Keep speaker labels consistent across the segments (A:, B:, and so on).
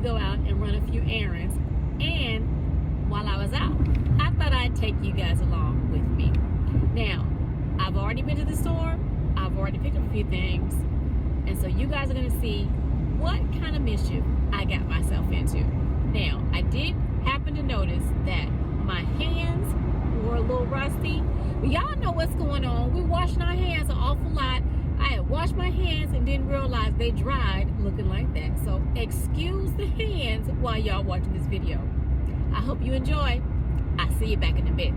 A: go out and run a few errands. And while I was out, I thought I'd take you guys along with me. Now, I've already been to the store. I've already picked up a few things. And so you guys are going to see what kind of mischief I got myself into. Now, I did happen to notice that my hands were a little rusty. But y'all know what's going on. We're washing our hands an awful lot. I had washed my hands and didn't realize they dried looking like that. So excuse the hands while y'all watching this video. I hope you enjoy. I'll see you back in a bit.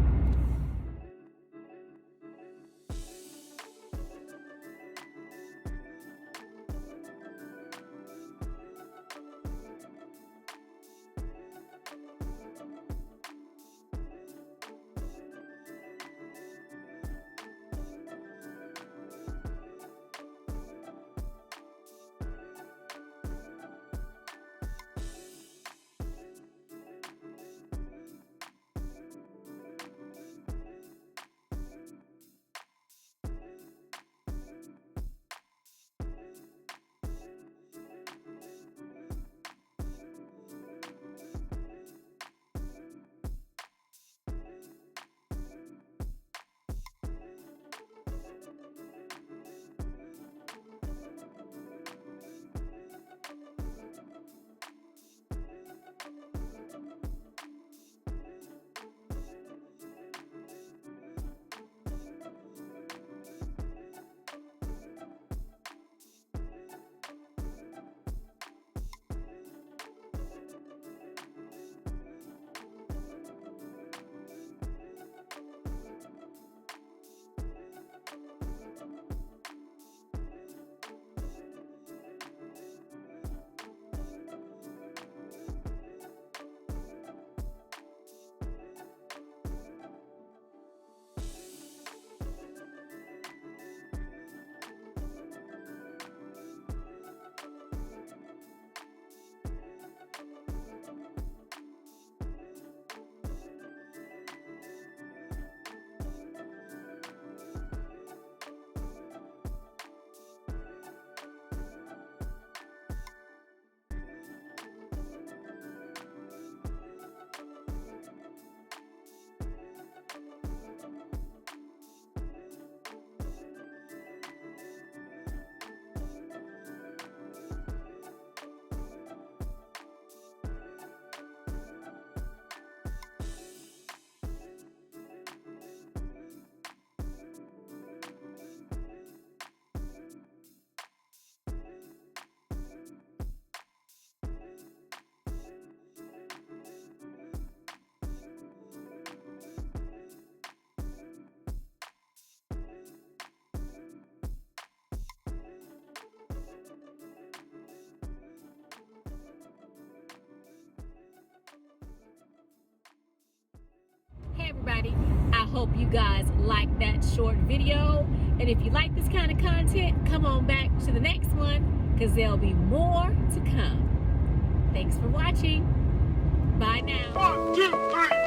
A: Hey everybody, I hope you guys like that short video, and if you like this kind of content, come on back to the next one because there'll be more to come. Thanks for watching. Bye now.
B: 1, 2, 3.